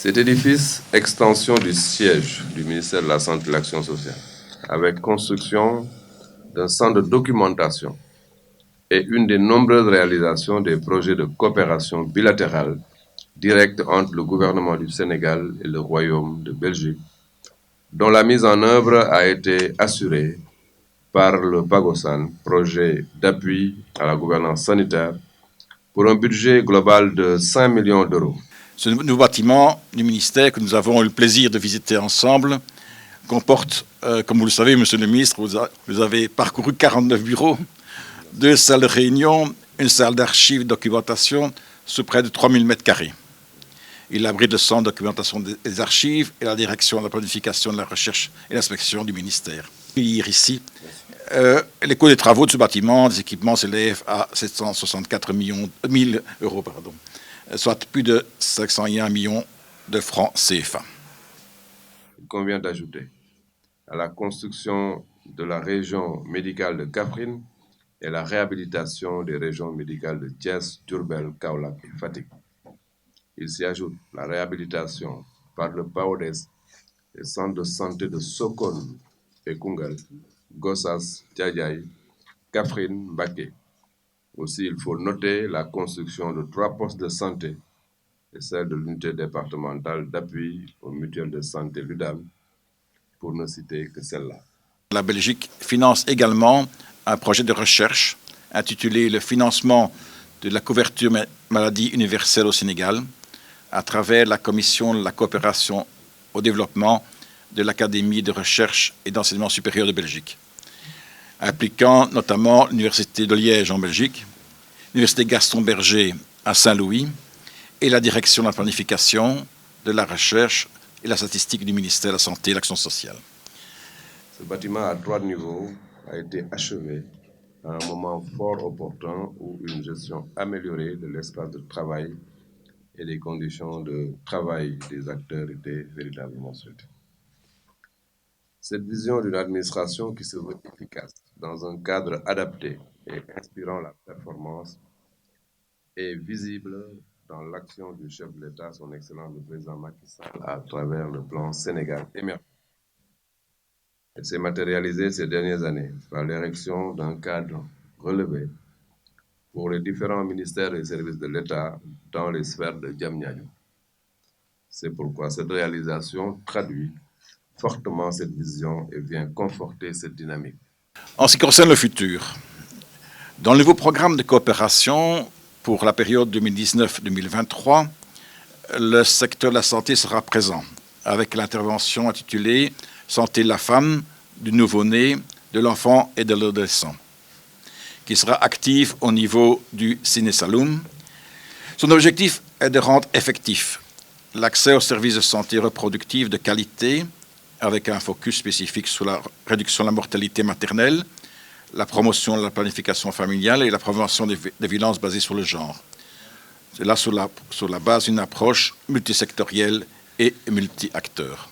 Cet édifice, extension du siège du ministère de la Santé et de l'Action sociale, avec construction d'un centre de documentation et une des nombreuses réalisations des projets de coopération bilatérale directe entre le gouvernement du Sénégal et le Royaume de Belgique, dont la mise en œuvre a été assurée par le PAGOSAN, projet d'appui à la gouvernance sanitaire, pour un budget global de 5 millions d'euros. Ce nouveau bâtiment du ministère que nous avons eu le plaisir de visiter ensemble comporte, comme vous le savez, Monsieur le ministre, vous avez parcouru 49 bureaux, 2 salles de réunion, une salle d'archives et de documentation sur près de 3000 m². Il abrite le centre de documentation des archives et la direction de la planification de la recherche et l'inspection du ministère. Ici, les coûts des travaux de ce bâtiment, des équipements s'élèvent à 764 000 euros, soit plus de 501 millions de francs CFA. Il convient d'ajouter à la construction de la région médicale de Kaffrine et la réhabilitation des régions médicales de Thiès, Diourbel, Kaolack et Fatick. Il s'y ajoute la réhabilitation par le PAODES des centres de santé de Sokone et Koungheul, Gossas, Thiadiaye, Kaffrine, Mbacké. Aussi, il faut noter la construction de 3 postes de santé et celle de l'unité départementale d'appui aux mutuelles de santé l'UDAM, pour ne citer que celle-là. La Belgique finance également un projet de recherche intitulé « Le financement de la couverture maladie universelle au Sénégal » à travers la Commission de la coopération au développement de l'Académie de recherche et d'enseignement supérieur de Belgique, impliquant notamment l'Université de Liège en Belgique, l'Université Gaston Berger à Saint-Louis et la direction de la planification, de la recherche et la statistique du ministère de la Santé et de l'Action sociale. Ce bâtiment à 3 niveaux a été achevé à un moment fort opportun où une gestion améliorée de l'espace de travail et des conditions de travail des acteurs étaient véritablement souhaitées. Cette vision d'une administration qui se veut efficace dans un cadre adapté et inspirant la performance est visible dans l'action du chef de l'État, son Excellence le Président Macky Sall, à travers le plan Sénégal émergent. Elle s'est matérialisée ces dernières années par l'érection d'un cadre relevé pour les différents ministères et services de l'État dans les sphères de Diamniadio. C'est pourquoi cette réalisation traduit fortement cette vision et vient conforter cette dynamique. En ce qui concerne le futur, dans le nouveau programme de coopération pour la période 2019-2023, le secteur de la santé sera présent avec l'intervention intitulée « Santé de la femme, du nouveau-né, de l'enfant et de l'adolescent » qui sera active au niveau du Ciné Saloum. Son objectif est de rendre effectif l'accès aux services de santé reproductive de qualité avec un focus spécifique sur la réduction de la mortalité maternelle, la promotion de la planification familiale et la prévention des violences basées sur le genre. C'est là sur la base d'une approche multisectorielle et multi-acteurs.